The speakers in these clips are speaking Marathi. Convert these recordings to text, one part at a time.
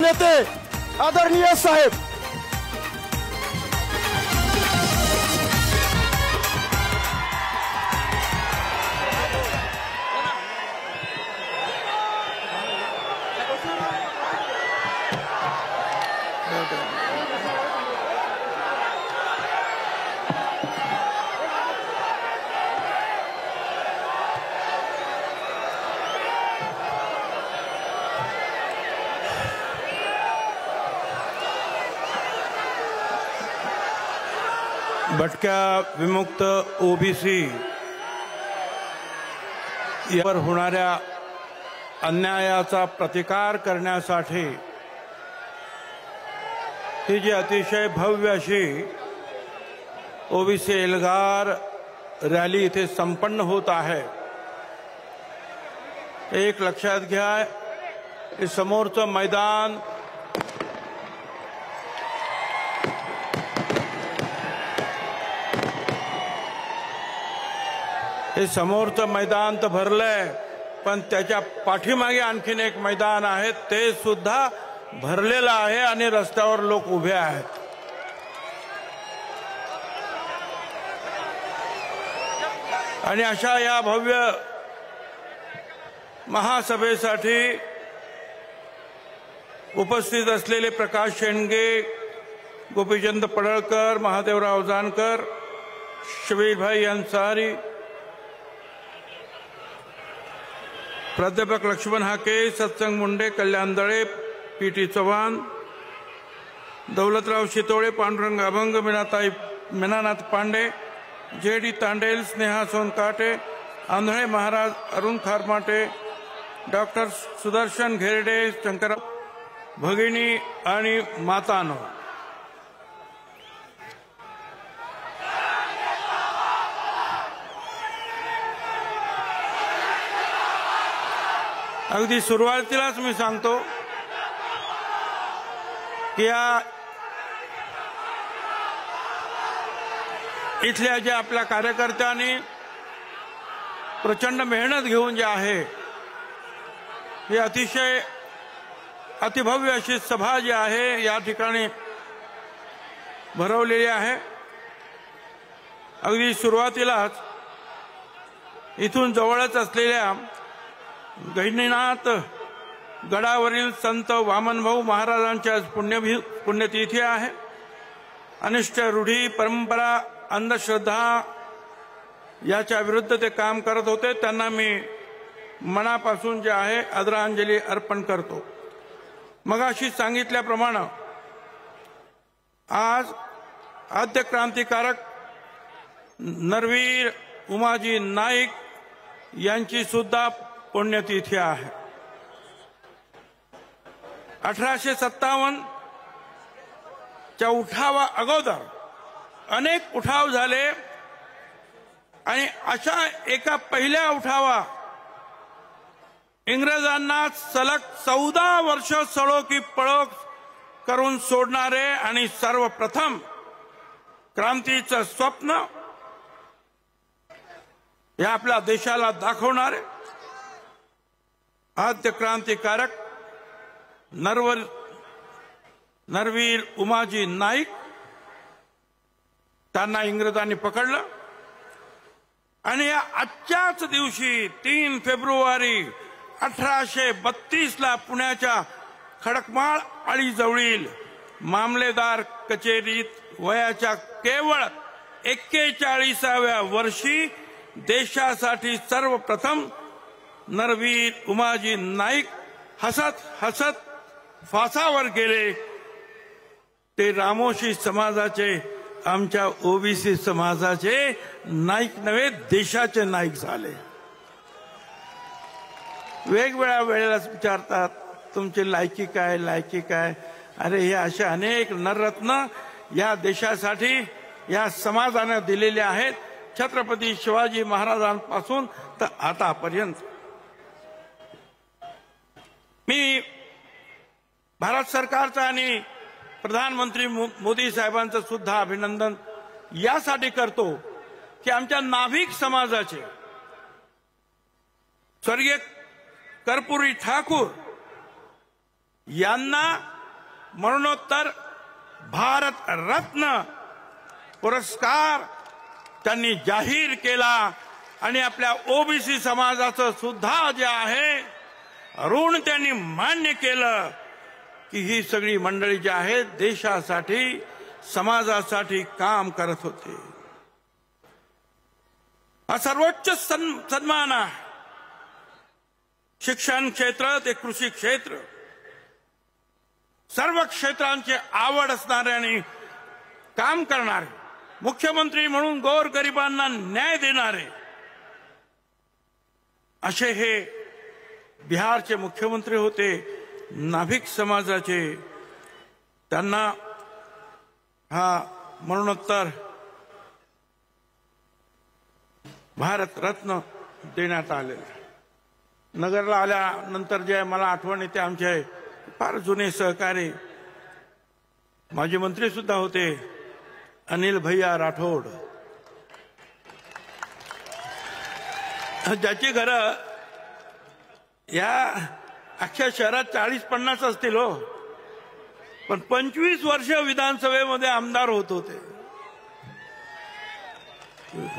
नेते आदरणीय साहेब भटक्या विमुक्त ओबीसी यावर होणाऱ्या अन्यायाचा प्रतिकार करण्यासाठी ही जी अतिशय भव्य अशी ओबीसी एल्गार रॅली इथे संपन्न होत आहे। एक लक्षात घ्या, हे समोरचं मैदान हे समोरचं मैदान तर भरलंय, पण त्याच्या पाठीमागे आणखीन एक मैदान आहे, ते सुद्धा भरलेलं आहे आणि रस्त्यावर लोक उभे आहेत। आणि अशा या भव्य महासभेसाठी उपस्थित असलेले प्रकाश शेंडगे, गोपीचंद पडळकर, महादेवराव जानकर, शबीरभाई अन्सारी, प्राध्यापक लक्ष्मण हाके, सत्संग मुंडे, कल्याण दळे, पीटी चव्हाण, दौलतराव शितोळे, पांडुरंग अभंग, मीनानाथ पांडे, जेडी तांडेल, स्नेहा सोनकाटे, आंधळे महाराज, अरुण खारमाटे, डॉक्टर सुदर्शन घेरडे, शंकरराव भगिनी आणि मातानो, अगदी सुरुवातीलाच मी सांगतो की या इथल्या ज्या आपल्या कार्यकर्त्यांनी प्रचंड मेहनत घेऊन जे आहे, ही अतिशय अतिभव्य अशी सभा जी आहे या ठिकाणी भरवलेली आहे। अगदी सुरुवातीलाच इथून जवळच असलेल्या गहिनीनाथ गडावरील संत वामनभाऊ महाराजांची आज पुण्यतिथी आहे। अनिष्ट रूढी, परंपरा, अंधश्रद्धा याच्या विरुद्ध ते काम करत होते, त्यांना मी मनापासून जे आहे आदरांजली अर्पण करतो। मगाशी सांगितल्याप्रमाणे आज आद्य क्रांतिकारक नरवीर उमाजी नाईक यांची सुद्धा पुण्यतिथी आहे। 1857 च्या उठावा अगोदर अनेक उठाव झाले आणि अशा एका पहिल्या उठावा इंग्रजांना सलग 14 वर्ष सळो की पळो करून सोडणारे आणि सर्वप्रथम क्रांतीचं स्वप्न या आपल्या देशाला दाखवणारे आद्य क्रांतिकारक नरवीर उमाजी नाईक, त्यांना इंग्रजांनी पकडलं आणि या आजच्याच दिवशी 3 फेब्रुवारी 1832 ला पुण्याच्या खडकमाळ आळीजवळील मामलेदार कचेरीत वयाच्या केवळ 41व्या वर्षी देशासाठी सर्वप्रथम नरवीर उमाजी नाईक हसत हसत फासावर गेले। ते रामोशी समाजाचे, आमच्या ओबीसी समाजाचे नाईक नव्हे, देशाचे नाईक झाले। वेगवेगळ्या वेळेला विचारतात तुमची लायकी काय, लायकी काय। अरे हे असे अनेक नररत्न या देशासाठी या समाजाने दिलेले आहेत, छत्रपती शिवाजी महाराजांपासून तर आतापर्यंत। मी भारत सरकारचा आणि प्रधानमंत्री मोदी साहेबांचं सुद्धा अभिनंदन यासाठी करतो की आमच्या नाभिक समाजाचे स्वर्गीय कर्पूरी ठाकूर यांना मरणोत्तर भारत रत्न पुरस्कार त्यांनी जाहीर केला आणि आपल्या ओबीसी समाजाचं सुद्धा जे आहे ऋण त्यांनी मान्य केलं की ही सगळी मंडळी जी आहेत देशासाठी समाजासाठी काम करत होते. हा सर्वोच्च सन्मान आहे. शिक्षण क्षेत्र ते कृषी क्षेत्र सर्व क्षेत्रांची आवड असणारे आणि काम करणारे मुख्यमंत्री म्हणून गोरगरिबांना न्याय देणारे असे हे बिहारचे मुख्यमंत्री होते. नाभिक समाजाचे त्यांना हा मरणोत्तर भारत रत्न देण्यात आलेला. नगरला आल्यानंतर जे मला आठवण येते आमचे फार जुने सहकारी माजी मंत्री सुद्धा होते अनिल भैया राठोड, ज्याची घरं या अख्ख्या शहरात 40-50 असतील हो, पण 25 वर्ष विधानसभेमध्ये आमदार होत होते.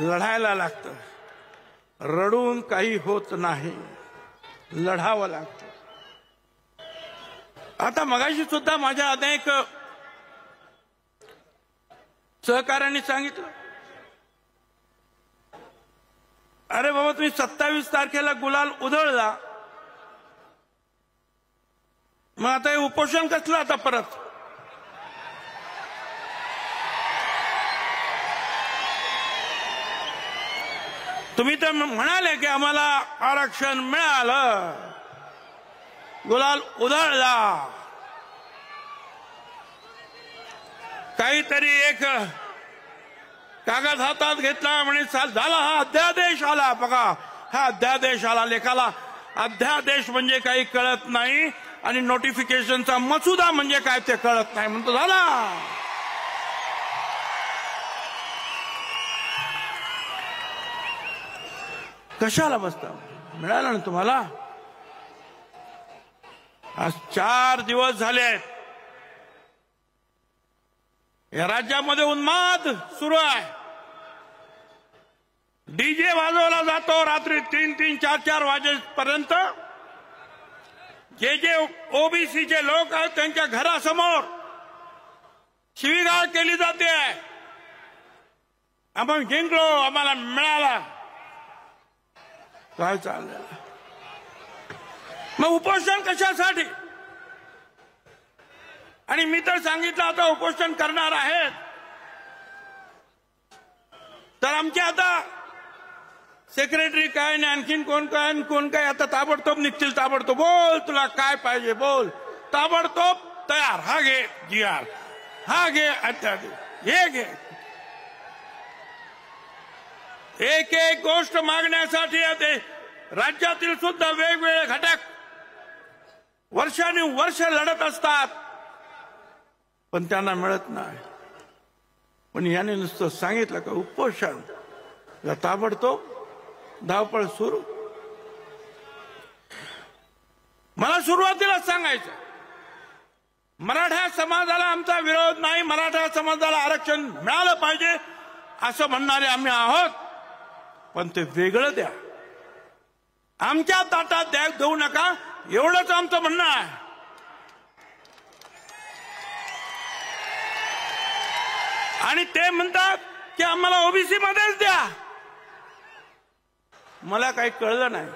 लढायला लागतं, रडून काही होत नाही, लढावं लागतं. आता मगाशी सुद्धा माझ्या अनेक सहकार्यांनी सांगितलं, अरे बाबा तुम्ही 27 तारखेला गुलाल उधळला, मग आता हे उपोषण कसलं आता परत? तुम्ही तर म्हणाले की आम्हाला आरक्षण मिळालं, गुलाल उधळला, काहीतरी एक कागद हातात घेतला म्हणे झाला हा अध्यादेश आला. बघा हा अध्यादेश आला, लेखाला अध्यादेश म्हणजे काही कळत नाही आणि नोटिफिकेशनचा मसुदा म्हणजे काय ते कळत नाही म्हणतो झाला. कशाला बसता? मिळालं ना तुम्हाला. आज 4 दिवस झाले या राज्यामध्ये उन्माद सुरू आहे. डीजे वाजवला जातो रात्री 3-3, 4-4 वाजेपर्यंत. जे ओबीसीचे लोक आहेत त्यांच्या घरासमोर शिवीगाळ केली जाते. आपण जिंकलो, आम्हाला मिळाला. काय चाललं? मग उपोषण कशासाठी? आणि मी तर सांगितलं आता उपोषण करणार आहेत तर आमचे आता सेक्रेटरी काय आणि आणखीन कोण काय आता ताबडतोब निघतील. ताबडतोब बोल, तुला काय पाहिजे बोल, ताबडतोब तयार. हा घे GR, हा घे अध्यादेश, हे घे. एक एक गोष्ट मागण्यासाठी राज्यातील सुद्धा वेगवेगळे घटक वर्षानुवर्ष लढत असतात पण त्यांना मिळत नाही. पण याने नुसतं सांगितलं का उपोषण, ताबडतोब धावपळ सुरू. मला सुरुवातीला सांगायचं मराठा समाजाला आमचा विरोध नाही, मराठा समाजाला आरक्षण मिळालं पाहिजे असं म्हणणारे आम्ही आहोत, पण ते वेगळं द्या, आमच्या ताटात देऊ नका, एवढंच आमचं म्हणणं आहे. आणि ते म्हणतात की आम्हाला ओबीसी मध्येच द्या. मला काही कळलं नाही.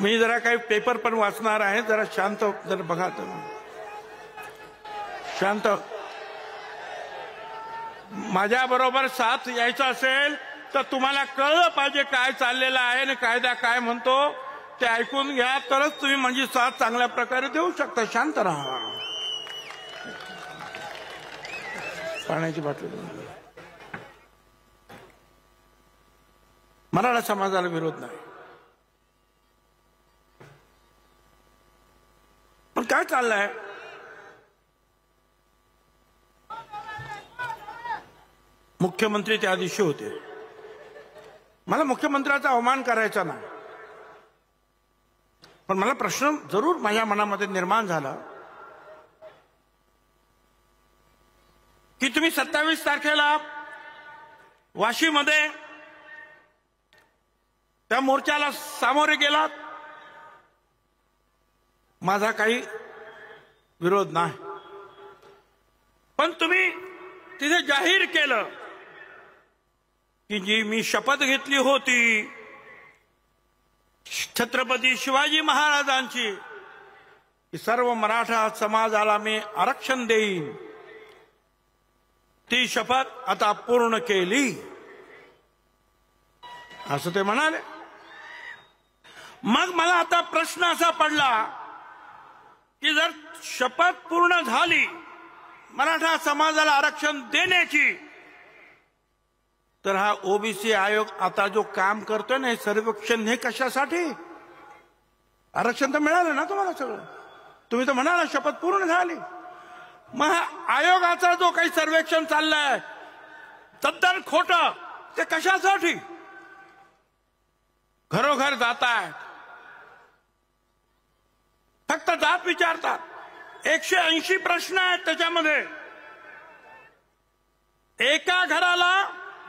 मी जरा काही पेपर पण वाचणार आहे, जरा शांत जरा बघा. शांत. माझ्या बरोबर साथ यायचं असेल तर तुम्हाला कळलं पाहिजे काय चाललेलं आहे आणि कायदा काय म्हणतो ते ऐकून घ्या, तरच तुम्ही माझी साथ चांगल्या प्रकारे देऊ शकता. शांत राहा. पाण्याची बाटली. मराठा समाजाला विरोध नाही, पण काय चाललंय? मुख्यमंत्री त्या दिवशी होते, मला मुख्यमंत्र्याचा अवमान करायचा नाही, पण मला प्रश्न जरूर माझ्या मनामध्ये निर्माण झाला की तुम्ही 27 तारखेला वाशीमध्ये त्या मोर्चाला सामोरे गेलात. माझा काही विरोध नाही, पण तुम्ही तिथे जाहीर केलं की जी मी शपथ घेतली होती छत्रपती शिवाजी महाराजांची की सर्व मराठा समाजाला मी आरक्षण देईन, ती शपथ आता पूर्ण केली असं ते म्हणाले. मग मला आता प्रश्न असा पडला की जर शपथ पूर्ण झाली मराठा समाजाला आरक्षण देण्याची, तर हा ओबीसी आयोग आता जो काम करतोय ना, सर्वेक्षण हे कशासाठी? आरक्षण तर मिळालं ना तुम्हाला सगळं, तुम्ही तर म्हणाला शपथ पूर्ण झाली. मग आयोगाचा जो काही सर्वेक्षण चाललंय तद्दन खोटं, ते कशासाठी? घरोघर जाताय, फक्त जात विचारतात. 180 प्रश्न आहेत त्याच्यामध्ये. एका घराला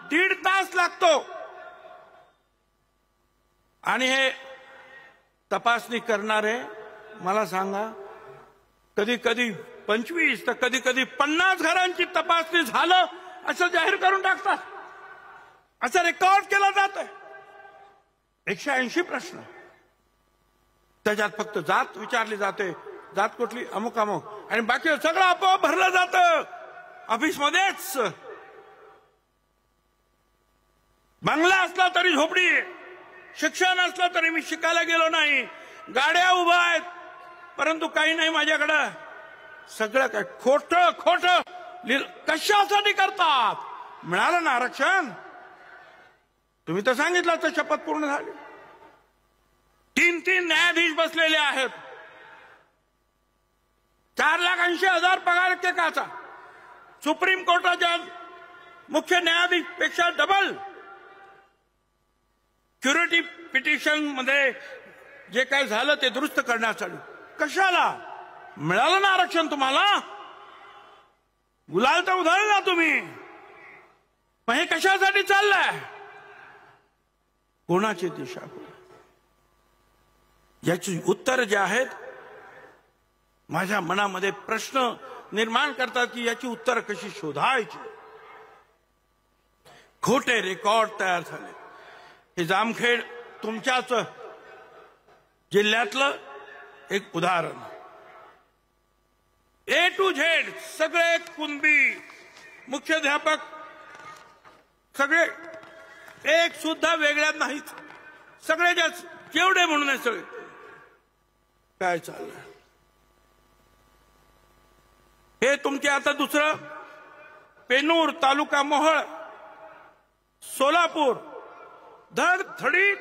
1.5 तास लागतो आणि हे तपासणी करणारे मला सांगा, कधी कधी 25 तर कधी कधी 50 घरांची तपासणी झालं असं जाहीर करून टाकतात, असं रेकॉर्ड केलं जातंय. 180 प्रश्न, त्याच्यात फक्त जात विचारली जाते, जात कुठली, अमुक अमुक, आणि बाकी सगळं आपोआप भरलं जातं ऑफिसमध्येच. बंगला असला तरी झोपडी, शिक्षण असलं तरी मी शिकायला गेलो नाही, गाड्या उभ्या आहेत परंतु काही नाही माझ्याकडं. सगळं काय खोटं खोटं कशासाठी करतात? मिळालं ना आरक्षण, तुम्ही तर सांगितलं तर शपथ पूर्ण झाली. 3 न्यायाधीश बसलेले आहेत. 4,80,000 पगार एकेकाचा. सुप्रीम कोर्टाच्या मुख्य न्यायाधीश पेक्षा डबल. क्युरिटी पिटिशन मध्ये जे काय झालं ते दुरुस्त करण्यासाठी. कशाला? मिळालं ना आरक्षण तुम्हाला, गुलाल तर उधळलं ना तुम्ही. मग हे कशासाठी चाललंय? कोणाची दिशा? याची उत्तर जे आहेत माझ्या मनामध्ये प्रश्न निर्माण करतात की याची उत्तर कशी शोधायची. खोटे रेकॉर्ड तयार झाले. हे जामखेड तुमच्याच जिल्ह्यातलं एक उदाहरण. A to Z सगळे कुणबी, मुख्याध्यापक सगळे एक सुद्धा वेगळ्यात नाहीत, सगळे जेवढे म्हणून आहे सगळे. काय चाललंय हे तुमचे? आता दुसरं पेनूर तालुका मोहोळ सोलापूर, धडधडीत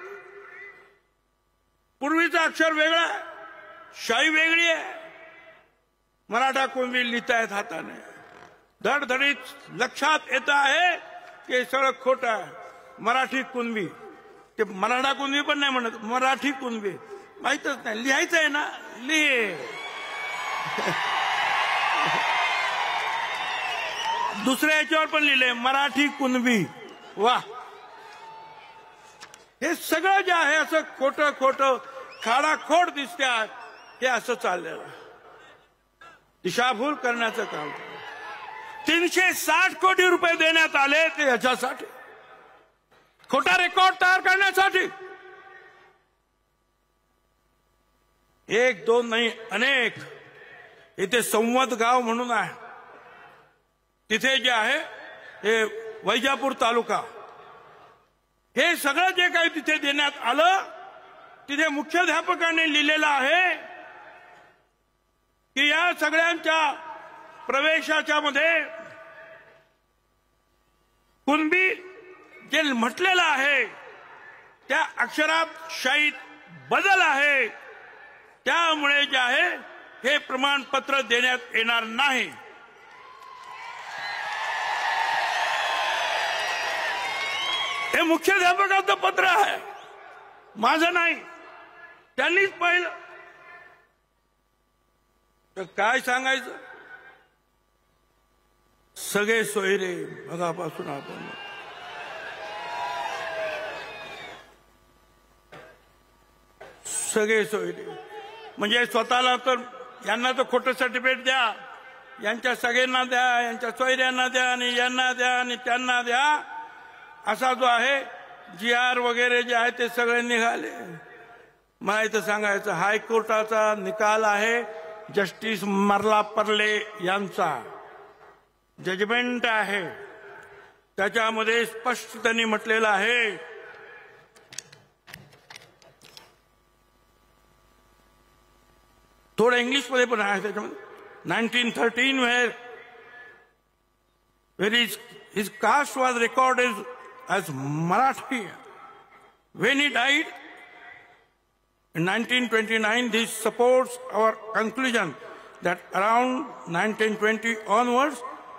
पूर्वीचा अक्षर वेगळा, शाई वेगळी आहे. मराठा कुणबी लिहितायत हाताने. धडधडीत लक्षात येत आहे की हे सगळं खोटं आहे. मराठी कुणबी, ते मराठा कुणबी पण नाही म्हणत, मराठी कुणबी. माहितच नाही, लिहायचं आहे ना, लिहे. दुसऱ्या याच्यावर पण लिहिले मराठी कुणबी. वा, हे सगळं जे आहे असं खोटं खोटं खाडाखोड दिसते आहे. हे असं चाललेलं दिशाभूल करण्याचं काम. 360 कोटी रुपये देण्यात आले ते याच्यासाठी, खोटा रेकॉर्ड तयार करण्यासाठी. 1 2 नाही, अनेक. इथे संवत गाव म्हणून आहे, तिथे जे आहे हे वैजापूर तालुका, हे सगळं जे काही तिथे देण्यात आलं, तिथे मुख्याध्यापकांनी लिहिलेलं आहे की या सगळ्यांच्या प्रवेशाच्या मध्ये कुणबी जे म्हटलेलं आहे त्या अक्षरात शाईत बदल आहे, त्यामुळे जे आहे हे प्रमाणपत्र देण्यात येणार नाही. हे मुख्याध्यापकाचं पत्र आहे, माझं नाही, त्यांनीच पाहिलं. तर काय सांगायचं, सगळे सोयरे बघापासून आपण सगळे सोयरे म्हणजे स्वतःला तर यांना तर खोटं सर्टिफिकेट द्या, यांच्या सगळ्यांना द्या, यांच्या सोयऱ्यांना द्या आणि यांना द्या आणि त्यांना द्या, असा जो आहे GR वगैरे जे आहे ते सगळे निघाले. मला इथं सांगायचं, हायकोर्टाचा निकाल आहे, जस्टिस मर्ला-पर्ले यांचा जजमेंट आहे, त्याच्यामध्ये स्पष्ट त्यांनी म्हटलेलं आहे, थोडं इंग्लिश मध्ये पण आहे त्याच्यामध्ये. 1913 where his caste was recorded as Marathi. When he died in 1929, this supports our conclusion that around 1920 onwards,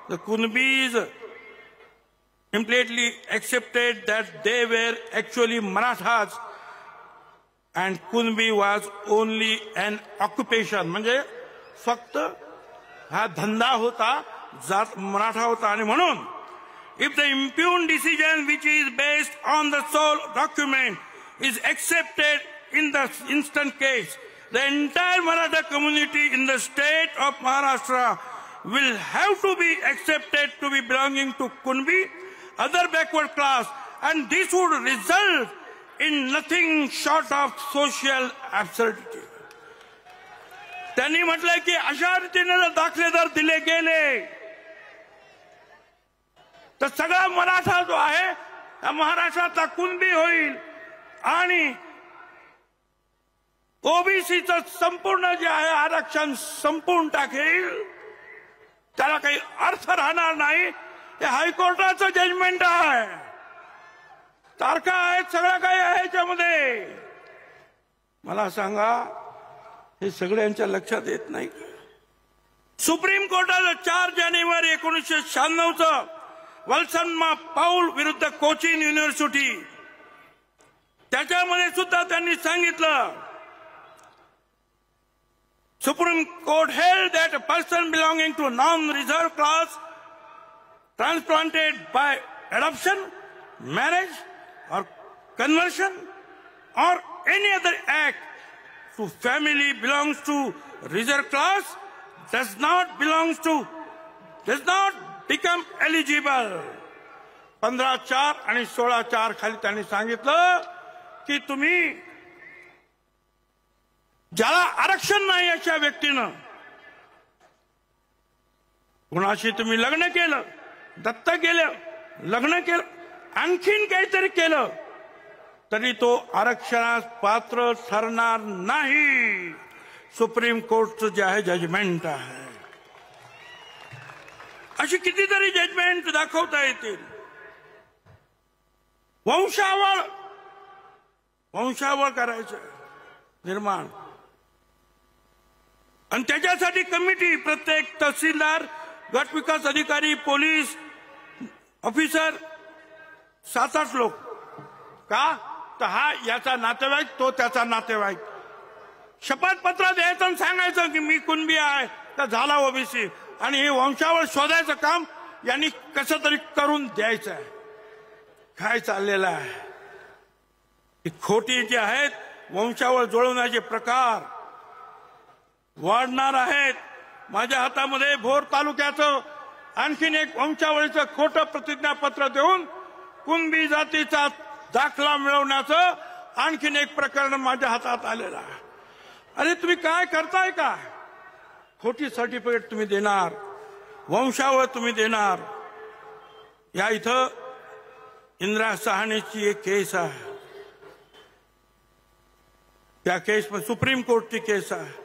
the Kunbis implicitly accepted that they were actually Marathas and Kunbi was only an occupation. म्हणजे फक्त हा धंदा होता, जात मराठा होता. आणि म्हणून if the impugned decision which is based on the sole document is accepted in the instant case, the entire Maratha community in the state of Maharashtra will have to be accepted to be belonging to Kunbi, other backward class, and this would result in nothing short of social absurdity. त्यांनी म्हटलंय की अशा रीतीने जर दाखले जर दिले गेले तर सगळा मराठा जो आहे महाराष्ट्राचा कुणबी होईल आणि ओबीसीचं संपूर्ण जे आहे आरक्षण संपून टाकेल, त्याला काही अर्थ राहणार नाही. हे हायकोर्टाचं जजमेंट आहे, तारखा आहेत, सगळं काही आहे याच्यामध्ये. मला सांगा, हे सगळ्यांच्या लक्षात येत नाही. सुप्रीम कोर्टानं 4 जानेवारी 1996 वल्सन्मा पाऊल विरुद्ध कोचिन युनिव्हर्सिटी, त्याच्यामध्ये सुद्धा त्यांनी सांगितलं, Supreme Court held that a person belonging to a non-reserved class transplanted by adoption, marriage or conversion or any other act to family belongs to reserved class does not become eligible. 15(4) आणि 16(4) खाली त्यांनी सांगितलं की तुम्ही ज्याला आरक्षण नाही अशा व्यक्तीनं कुणाशी तुम्ही लग्न केलं, दत्तक गेलं, लग्न केलं, आणखीन काहीतरी केलं तरी तो आरक्षणास पात्र ठरणार नाही. सुप्रीम कोर्टचं जे आहे जजमेंट आहे. अशी कितीतरी जजमेंट दाखवता येतील. वंशावळ करायचं निर्माण, आणि त्याच्यासाठी कमिटी, प्रत्येक तहसीलदार, गट विकास अधिकारी, पोलीस ऑफिसर, 7-8 लोक. का तर हा याचा नातेवाईक, तो त्याचा नातेवाईक. शपथपत्र द्यायचं आणि सांगायचं की मी कुणबी आहे तर झाला ओबीसी, आणि हे वंशावळ शोधायचं काम यांनी कसं तरी करून द्यायचं आहे. काय चाललेलं आहे, ही खोटी जी आहेत वंशावळ जुळवण्याचे प्रकार वाढणार आहेत. माझ्या हातामध्ये भोर तालुक्याचं आणखीन एक वंशावळीचं खोटं प्रतिज्ञापत्र देऊन कुणबी जातीचा दाखला मिळवण्याचं आणखीन एक प्रकरण माझ्या हातात आलेलं आहे. अरे तुम्ही काय करताय का? खोटी सर्टिफिकेट तुम्ही देणार, वंशावळ तुम्ही देणार. या इथं इंदिरा सहानीची एक केस आहे, त्या केसमध्ये सुप्रीम कोर्टची केस आहे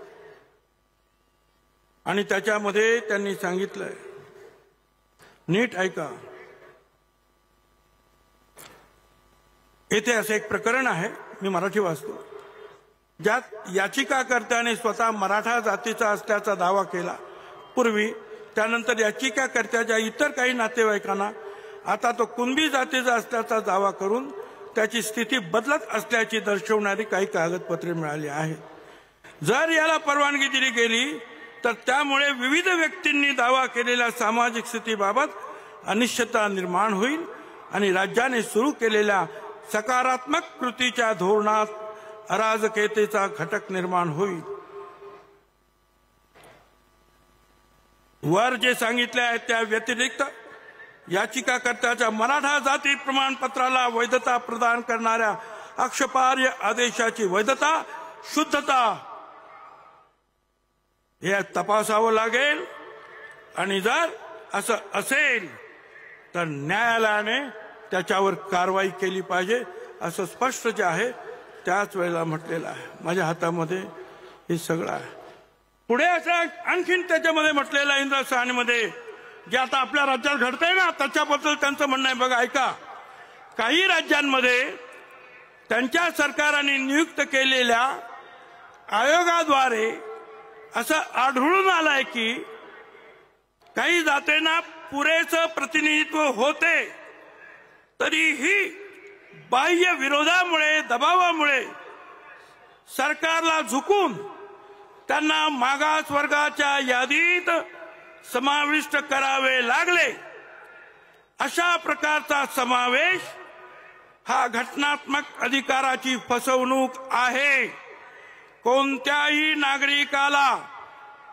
आणि त्याच्यामध्ये त्यांनी सांगितलंय, नीट ऐका. येथे असं एक प्रकरण आहे, मी मराठी वाचतो, ज्यात याचिकाकर्त्याने स्वतः मराठा जातीचा असल्याचा दावा केला पूर्वी. त्यानंतर याचिकाकर्त्याच्या इतर काही नातेवाईकांना आता तो कुणबी जातीचा असल्याचा दावा करून त्याची स्थिती बदलत असल्याची दर्शवणारी काही कागदपत्रे मिळाली आहेत। जर याला परवानगी दिली गेली तर त्यामुळे विविध व्यक्तींनी दावा केलेल्या सामाजिक स्थितीबाबत अनिश्चितता निर्माण होईल आणि राज्याने सुरू केलेल्या सकारात्मक कृतीच्या धोरणात अराजकतेचा घटक निर्माण होईल। वर जे सांगितले आहे त्या व्यतिरिक्त याचिकाकर्त्याच्या मराठा जाती प्रमाणपत्राला वैधता प्रदान करणाऱ्या आक्षेपार्ह आदेशाची वैधता शुद्धता हे तपासावं लागेल आणि जर असं असेल तर न्यायालयाने त्याच्यावर कारवाई केली पाहिजे असं स्पष्ट जे आहे त्याच वेळेला म्हटलेलं आहे। माझ्या हातामध्ये हे सगळं आहे। पुढे असं आणखीन त्याच्यामध्ये म्हटलेलं आहे इंद्रसानीमध्ये जे आता आपल्या राज्यात घडतंय ना त्याच्याबद्दल त्यांचं म्हणणं आहे बघा ऐका। काही राज्यांमध्ये त्यांच्या सरकारांनी नियुक्त केलेल्या आयोगाद्वारे असं आढळून आलंय की काही जातींना पुरेसं प्रतिनिधित्व होते तरीही बाह्य विरोधामुळे दबावामुळे सरकारला झुकून त्यांना मागास वर्गाच्या यादीत समाविष्ट करावे लागले। अशा प्रकारचा समावेश हा घटनात्मक अधिकाराची फसवणूक आहे। कोणत्याही नागरिकाला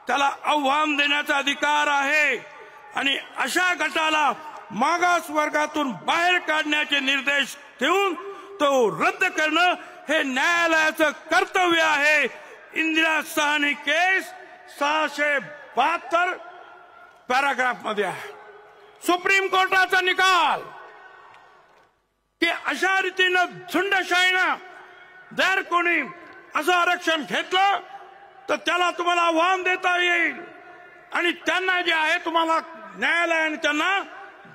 त्याला आव्हान देण्याचा अधिकार आहे आणि अशा गटाला मागास वर्गातून बाहेर काढण्याचे निर्देश देऊन तो रद्द करणं हे न्यायालयाचं कर्तव्य आहे। इंदिरा साहनी केस 672 पॅराग्राफ मध्ये आहे। सुप्रीम कोर्टाचा निकाल की अशा रीतीनं झुंडशाहीनं जर कोणी असं आरक्षण घेतलं तर त्याला तुम्हाला आव्हान देता येईल आणि त्यांना जे आहे तुम्हाला न्यायालयाने त्यांना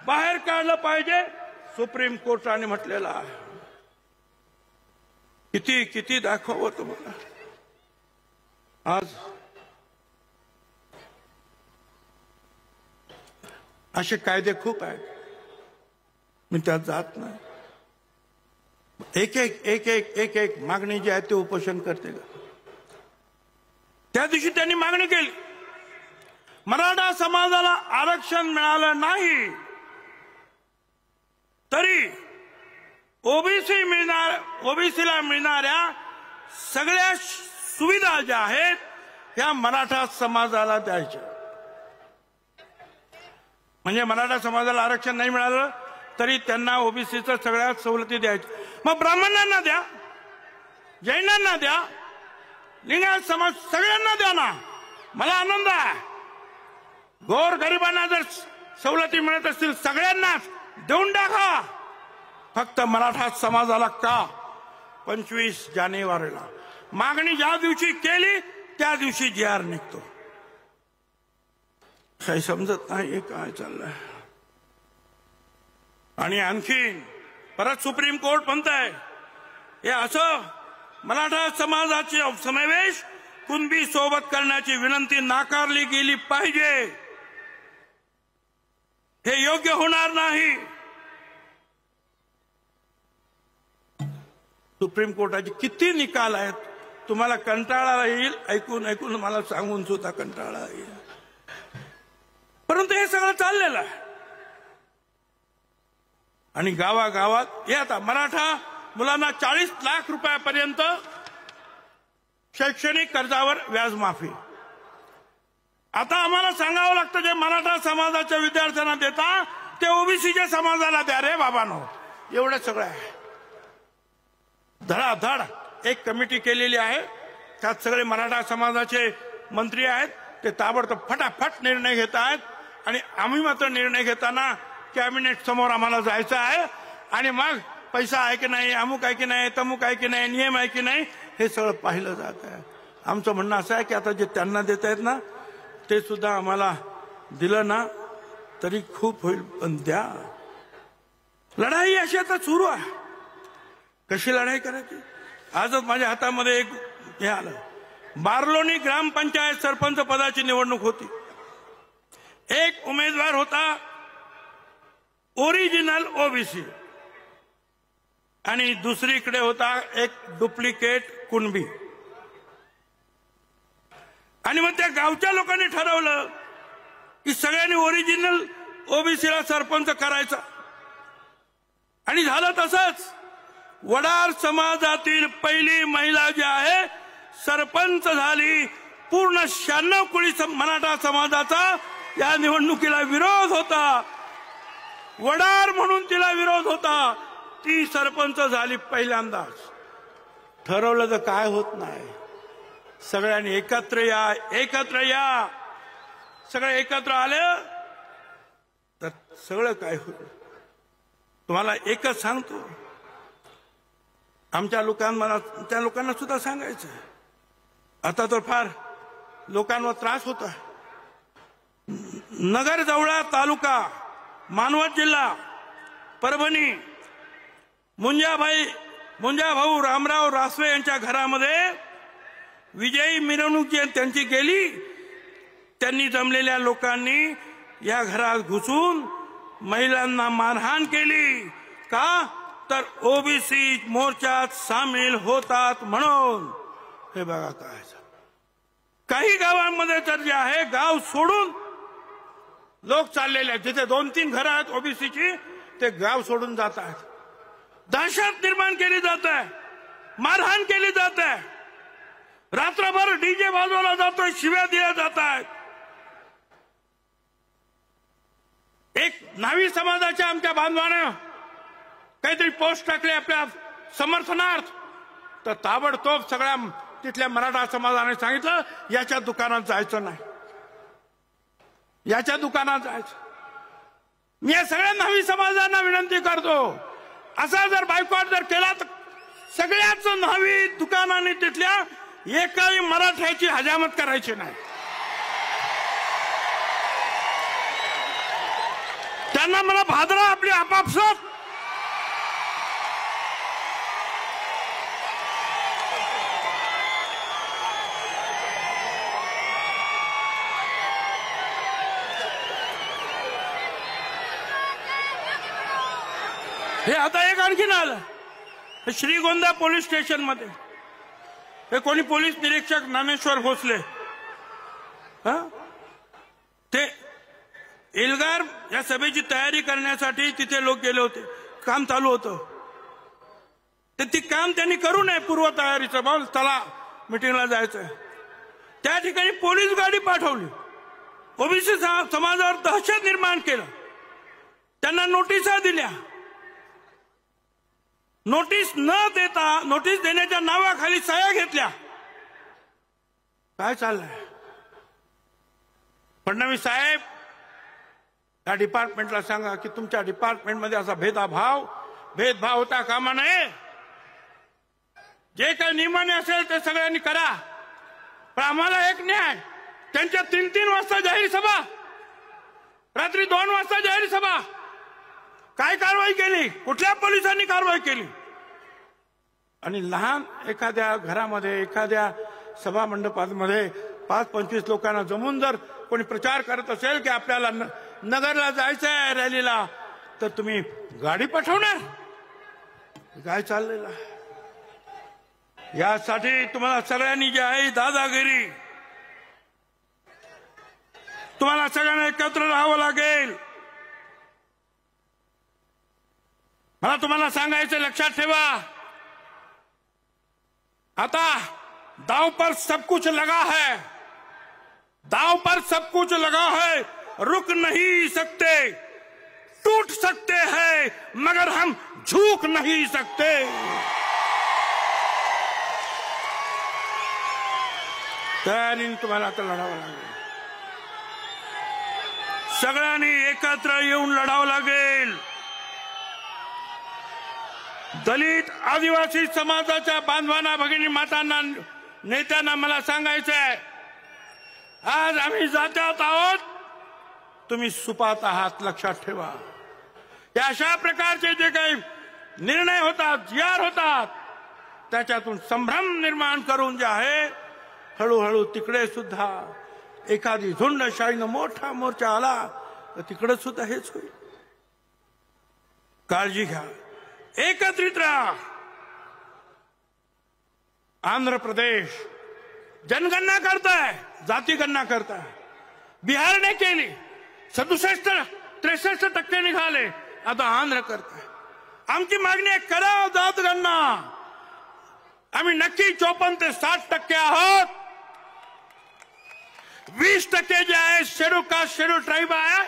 बाहेर काढलं पाहिजे सुप्रीम कोर्टाने म्हटलेलं आहे। किती किती दाखवावं तुम्हाला। आज असे कायदे खूप आहेत मी त्यात जात नाही। एक एक एक एक एक एक मागणी जी आहे ते उपोषण करते का। त्या दिवशी त्यांनी मागणी केली मराठा समाजाला आरक्षण मिळालं नाही तरी ओबीसीला मिळणाऱ्या सगळ्या सुविधा ज्या आहेत त्या मराठा समाजाला द्यायच्या। म्हणजे मराठा समाजाला आरक्षण नाही मिळालं तरी त्यांना ओबीसीच्या सगळ्या सवलती द्यायच्या। मग ब्राह्मणांना द्या, जैनांना द्या, लिंगायत समाज सगळ्यांना द्या ना। मला आनंद आहे गोर गरिबांना जर सवलती मिळत असतील सगळ्यांनाच देऊन टाका। फक्त मराठा समाजाला का 25 जानेवारीला मागणी ज्या दिवशी केली त्या दिवशी जी.आर. निघतो। काही समजत नाही हे काय चाललंय। आणि आणखीन परत सुप्रीम कोर्ट म्हणतंय हे असं मराठा समाजाचे समावेश कुणबी सोबत करण्याची विनंती नाकारली गेली पाहिजे। हे योग्य होणार नाही। सुप्रीम कोर्टाचे किती निकाल आहेत तुम्हाला कंटाळा येईल ऐकून ऐकून मला सांगून सुद्धा कंटाळा येईल। परंतु हे सगळं चाललेलं आहे आणि गावागावात हे आता मराठा मुलांना 40 लाख रुपयापर्यंत शैक्षणिक कर्जावर व्याज माफी। आता आम्हाला सांगावं लागतं जे मराठा समाजाच्या विद्यार्थ्यांना देता ते ओबीसीच्या समाजाला द्या रे बाबांनो। एवढं सगळं आहे। धडाधड एक कमिटी केलेली आहे त्यात सगळे मराठा समाजाचे मंत्री आहेत ते ताबडतोब फटाफट निर्णय घेत आहेत आणि आम्ही मात्र निर्णय घेताना कॅबिनेट समोर आम्हाला जायचं आहे आणि मग पैसा आहे की नाही, अमुक आहे की नाही, तमुक आहे की नाही, नियम आहे की नाही हे सगळं पाहिलं जात आहे। आमचं म्हणणं असं आहे की आता जे त्यांना देत आहेत ना ते सुद्धा आम्हाला दिलं ना तरी खूप होईल पण द्या। लढाई अशी आता सुरू आहे। कशी लढाई करायची आजच माझ्या हातामध्ये एक हे आलं। बारलोणी ग्रामपंचायत सरपंच पदाची निवडणूक होती। एक उमेदवार होता ओरिजिनल ओबीसी आणि दुसरीकडे होता एक डुप्लिकेट कुणबी. आणि मग त्या गावच्या लोकांनी ठरवलं की सगळ्यांनी ओरिजिनल ओबीसीला सरपंच करायचा. आणि झालं तसंच. वडार समाजातील पहिली महिला जी आहे सरपंच झाली. पूर्ण 96 कोळी मराठा समाजाचा या निवडणुकीला विरोध होता. वडार म्हणून तिला विरोध होता. ती सरपंच झाली पहिल्यांदाच. ठरवलं तर काय होत नाही. सगळ्यांनी एकत्र या, एकत्र या. सगळे एकत्र आले तर सगळं काय होईल. तुम्हाला एकच सांगतो, आमच्या लोकांना, त्या लोकांना सुद्धा सांगायचं, आता तर फार लोकांवर त्रास होता. नगर जवळा तालुका, मानवत जिल्हा, परभणी, मुंजा भाऊ रामराव रासवे यांच्या घरामध्ये विजयी मिरवणूक त्यांची गेली. त्यांनी जमलेल्या लोकांनी या घरात घुसून महिलांना मारहाण केली. का तर ओबीसी मोर्चात सामील होतात म्हणून. हे बघा काय. काही गावांमध्ये तर जे आहे गाव सोडून लोक चाललेले आहेत. जिथे 2-3 घरं आहेत ओबीसीची ते गाव सोडून जात आहेत. दहशत निर्माण केली जात आहे, मारहाण केली जात आहे. रात्रभर डीजे वाजवला जातोय, शिव्या दिल्या जात आहेत. एक न्हावी समाजाच्या आमच्या बांधवानं काहीतरी पोस्ट टाकले आपल्या समर्थनार्थ, तर ताबडतोब सगळ्या तिथल्या मराठा समाजाने सांगितलं याच्या दुकानात जायचं नाही, याच्या दुकानात जायचं. मी या सगळ्या न्हावी समाजांना विनंती करतो, असा जर बायकॉट जर केला तर सगळ्याच न्हावी दुकानाने तिथल्या एकाही मराठ्याची हजामत करायची नाही. त्यांना मला भादरा आपली आपापसात हे आता एक आणखीन आलं. श्रीगोंदा पोलीस स्टेशन मध्ये हे कोणी पोलीस निरीक्षक ज्ञानेश्वर भोसले ते एल्गार या सभेची तयारी करण्यासाठी तिथे लोक गेले होते. काम चालू होतं. ती काम त्यांनी करू नये पूर्व तयारीचं. बोल चला मिटिंगला जायचंय. त्या ठिकाणी पोलीस गाडी पाठवली. ओबीसी समाजावर दहशत निर्माण केलं. त्यांना नोटिसा दिल्या. नोटीस न देता नोटीस देण्याच्या नावाखाली सह्या घेतल्या. काय चाललंय? फडणवीस साहेब या डिपार्टमेंटला सांगा की तुमच्या डिपार्टमेंटमध्ये असा भेदभाव होता कामा नये. जे काही नियमाने असेल ते सगळ्यांनी करा. पण आम्हाला एक न्याय. त्यांच्या 3-3 वाजता जाहीर सभा, रात्री 2 वाजता जाहीर सभा. काय कारवाई केली? कुठल्या पोलिसांनी कारवाई केली? आणि लहान एखाद्या घरामध्ये, एखाद्या सभा मंडपामध्ये 5-25 लोकांना जमून जर कोणी प्रचार करत असेल की आपल्याला नगरला जायचं आहे रॅलीला, तर तुम्ही गाडी पाठवणार? काय चाललेलं? यासाठी तुम्हाला सगळ्यांनी जे आहे दादागिरी, तुम्हाला सगळ्यांना एकत्र राहावं लागेल. मला तुम्हाला सांगायचं, लक्षात ठेवा, आता दांव पर सब कुछ लगा है, दांव पर सब कुछ लगा है. रुक नहीं सकते, टूट सकते हैं, मगर हम झुक नहीं सकते. तयारीने तुम्हाला आता लढावं लागेल. सगळ्यांनी एकत्र येऊन लढावं लागेल. दलित आदिवासी समाजाच्या बांधवांना, भगिनी मातांना, नेत्यांना मला सांगायचं आहे, आज आम्ही जात्यात आहोत, तुम्ही सुपात आहात. लक्षात ठेवा. या अशा प्रकारचे जे काही निर्णय होतात, जीआर होतात, त्याच्यातून संभ्रम निर्माण करून जे आहे, हळूहळू तिकडे सुद्धा एखादी झुंडशाहीनं मोठा मोर्चा आला तर तिकडे सुद्धा हेच होईल. काळजी घ्या, एकत्रित राहा. आंध्र प्रदेश जनगणना करताय, जातीगणना करताय. बिहारने केली, 67-63% निघाले. आता आंध्र करताय. आमची मागणी आहे, करा जातगणना. आम्ही नक्की 54 ते 60% आहोत. 20% जे आहे शेड्यूल कास्ट शेड्यूल ट्राईब आहे.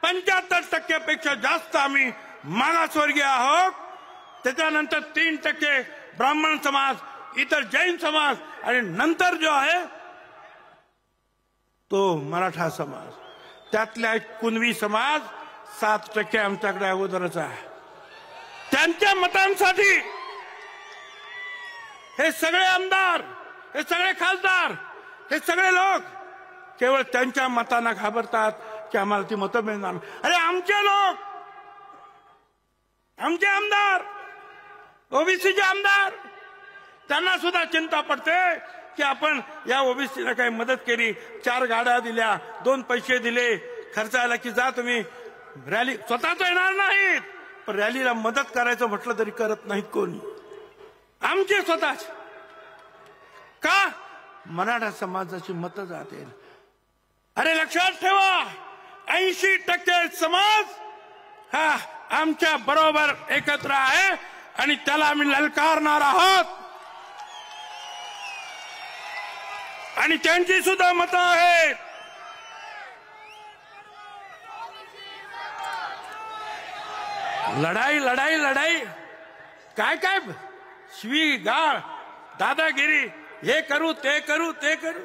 75% पेक्षा जास्त आम्ही मागासवर्गीय आहोत. त्याच्यानंतर 3% ब्राह्मण समाज, इतर जैन समाज आणि नंतर जो आहे तो मराठा समाज. त्यातल्या कुणबी समाज 7% आमच्याकडे अगोदरच आहे. त्यांच्या मतांसाठी हे सगळे आमदार, हे सगळे खासदार, हे सगळे लोक केवळ त्यांच्या मतांना घाबरतात की आम्हाला ती मतं मिळणार. अरे आमचे लोक, आमचे आमदार, ओबीसीचे आमदार, त्यांना सुद्धा चिंता पडते की आपण या ओबीसीला काही मदत केली, 4 गाड्या दिल्या, 2 पैसे दिले, खर्चायला की जा तुम्ही रॅली. स्वतःच येणार नाहीत, पण रॅलीला मदत करायचं म्हटलं तरी करत नाहीत कोणी. आमचे स्वतःच का? मराठा समाजाची मतं जातील. अरे लक्षात ठेवा, 80% समाज हा आमच्या बरोबर एकत्र आहे आणि त्याला आम्ही ललकारणार आहोत. आणि त्यांची सुद्धा मतं आहेत. लढाई लढाई लढाई काय काय शिवी गाळ, दादागिरी, हे करू ते करू ते करू.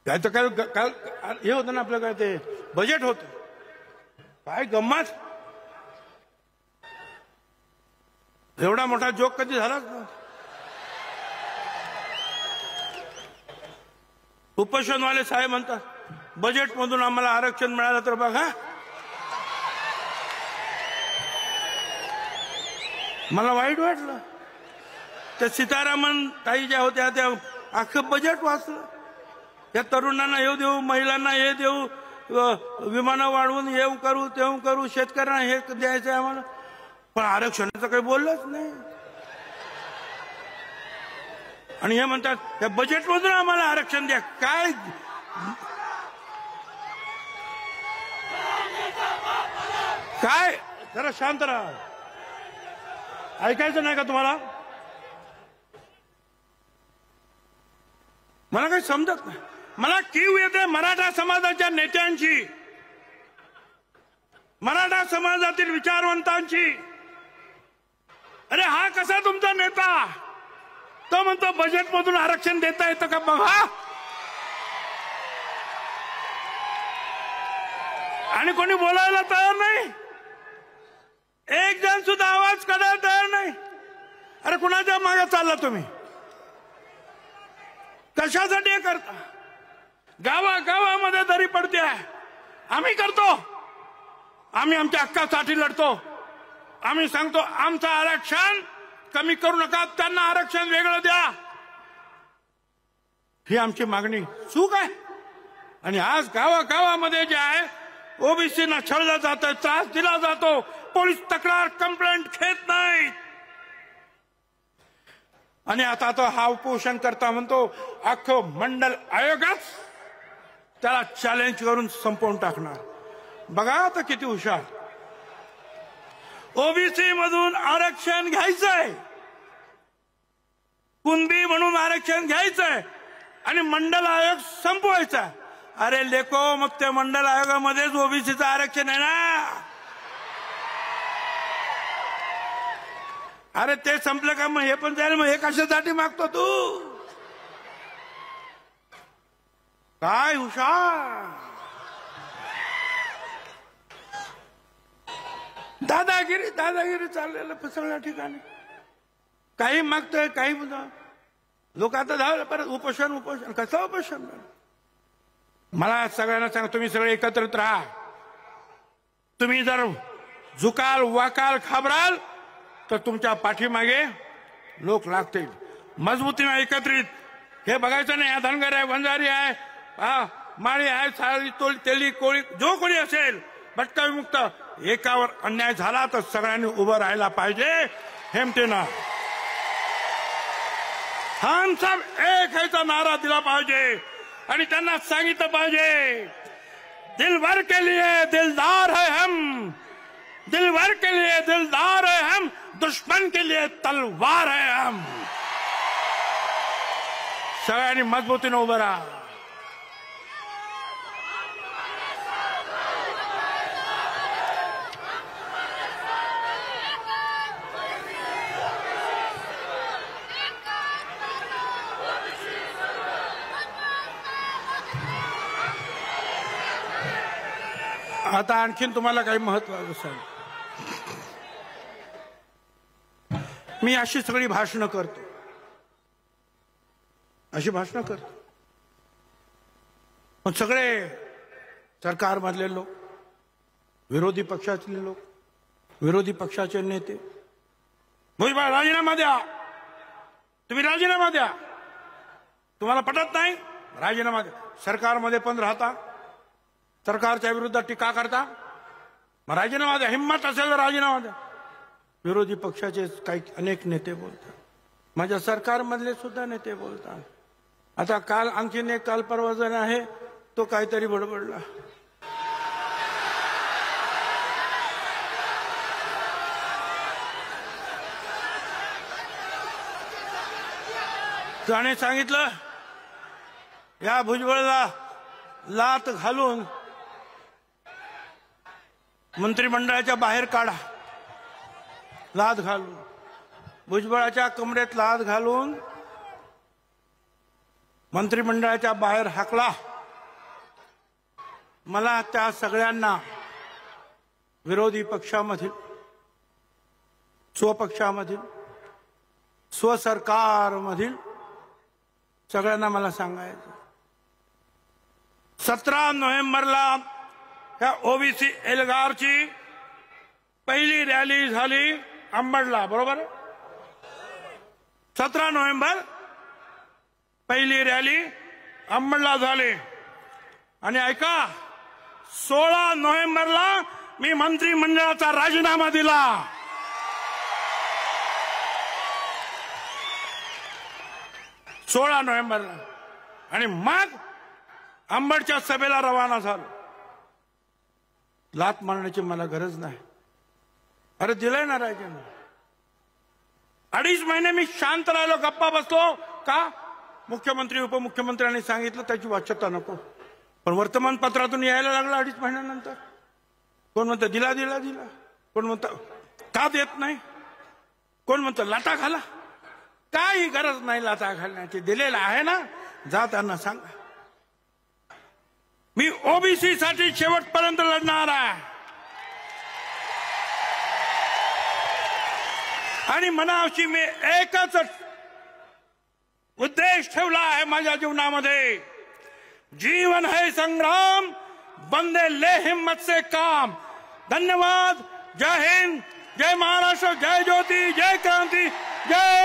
काय तर काय हे होतं ना आपलं, काय ते बजेट होतं, काय गंमत. एवढा मोठा जोक कधी झालाच ना. उपोषणवाले साहेब म्हणतात बजेटमधून आम्हाला आरक्षण मिळालं तर बघा. मला वाईट वाटलं. त्या सीतारामन ताई ज्या होत्या त्या अख्खं बजेट वाचलं. या तरुणांना हे देऊ, महिलांना हे देऊ, विमानं वाढवून हे करू ते करू, शेतकऱ्यांना हे द्यायचं आम्हाला, पण आरक्षणाचं काही बोललंच नाही. आणि हे म्हणतात त्या बजेटमधून आम्हाला आरक्षण द्या. काय काय जरा शांत राहा. ऐकायचं नाही का तुम्हाला? मला काही समजत नाही. मला कीव येते मराठा समाजाच्या नेत्यांची, मराठा समाजातील विचारवंतांची. अरे हा कसा तुमचा नेता? तो म्हणतो बजेटमधून आरक्षण देता येतं का बघा. आणि कोणी बोलायला तयार नाही. एक जण सुद्धा आवाज काढायला तयार नाही. अरे कुणाच्या मागे चालला तुम्ही? कशासाठी हे करता? गावागावामध्ये दरी पडते आहे. आम्ही करतो, आम्ही आमच्या हक्कासाठी लढतो. आम्ही सांगतो आमचं आरक्षण कमी करू नका, त्यांना आरक्षण वेगळं द्या. ही आमची मागणी चूक आहे. आणि आज गावागावामध्ये जे आहे ओबीसीना छळलं जातं, त्रास दिला जातो, पोलीस तक्रार कंप्लेंट घेत नाहीत. आणि आता तो हा उपोषण करता म्हणतो अख्खं मंडल आयोगच त्याला चॅलेंज करून संपवून टाकणार. बघा आता किती हुशार. ओबीसी मधून आरक्षण घ्यायचंय, कुणबी म्हणून आरक्षण घ्यायचंय आणि मंडल आयोग संपवायचा. अरे लेको, मग त्या मंडल आयोगामध्येच ओबीसीचं आरक्षण आहे ना. अरे ते संपलं का मग हे पण जाईल. मग हे कशासाठी मागतो तू? काय हुशार. दादागिरी दादागिरी चाललेलं सगळ्या ठिकाणी. काही मागतोय, काही लोक आता धावलं परत उपोषण उपोषण. कसं उपोषण? मला सगळ्यांना सांगा, तुम्ही सगळे एकत्रित राहा. तुम्ही जर झुकाल वाकाल घाबराल तर तुमच्या पाठीमागे लोक लागतील. मजबूतीने एकत्रित हे बघायचं नाही. धनगर आहे, वंजारी आहे, माळी आहे, साळी तेली कोळी जो कोणी असेल, भटका विमुक्त एकावर अन्याय झाला तर सगळ्यांनी उभं राहायला पाहिजे हिमतीनं. हम सब एक है चा नारा दिला पाहिजे आणि त्यांना सांगितलं पाहिजे दिलभर के लिए दिलदार है हम, दिलभर के लिए दिलदार है हम, दुश्मन के लिए तलवार है हम. सगळ्यांनी मजबूतीने उभं राहा. आता आणखीन तुम्हाला काही महत्वाचं सांग. मी अशी सगळी भाषणं करतो, अशी भाषणं करतो, पण सगळे सरकारमधले लोक, विरोधी पक्षातले लोक, विरोधी पक्षाचे नेते भुजबळ राजीनामा द्या, तुम्ही राजीनामा द्या, तुम्हाला पटत नाही राजीनामा द्या. सरकारमध्ये पण राहता, सरकारच्या विरुद्ध टीका करता, मग राजीनामा द्या. हिंमत असेल तर राजीनामा द्या. विरोधी पक्षाचे काही अनेक नेते बोलतात, माझ्या सरकारमधले सुद्धा नेते बोलतात. आता काल आणखीन एक काल परवा जण आहे तो काहीतरी बडबडला. त्याने सांगितलं या भुजबळला लात घालून मंत्रिमंडळाच्या बाहेर काढा. लात घालून भुजबळाच्या कमरेत लात घालून मंत्रिमंडळाच्या बाहेर हाकला. मला त्या सगळ्यांना विरोधी पक्षामधील, स्वपक्षामधील, स्वसरकारमधील सगळ्यांना मला सांगायचं 17 नोव्हेंबरला या ओबीसी एल्गारची पहिली रॅली झाली अंबडला, बरोबर. 17 नोव्हेंबर पहिली रॅली अंबडला झाली. आणि ऐका, 16 नोव्हेंबरला मी मंत्रिमंडळाचा राजीनामा दिला. 16 नोव्हेंबरला. आणि मग अंबडच्या सभेला रवाना झालो. लात मारण्याची मला गरज नाही. अरे दिलंय ना राजीनामा. 2.5 महिने मी शांत राहिलो, गप्पा बसलो. का? मुख्यमंत्री उपमुख्यमंत्र्यांनी सांगितलं त्याची वाच्यता नको. पण वर्तमानपत्रातून यायला लागला 2.5 महिन्यानंतर. कोण म्हणतं दिला दिला दिला, कोण म्हणतं का देत नाही, कोण म्हणतं लाटा घाला. काही गरज नाही लाटा घालण्याची, दिलेला आहे ना, जा त्यांना सांगा. मी ओबीसी साठी शेवटपर्यंत लढणार आहे. आणि मनाशी मी एकच उद्देश ठेवला आहे माझ्या जीवनामध्ये, जीवन है संग्राम, बंदे ले हिम्मत से काम. धन्यवाद. जय हिंद, जय महाराष्ट्र, जय ज्योति, जय क्रांति, जय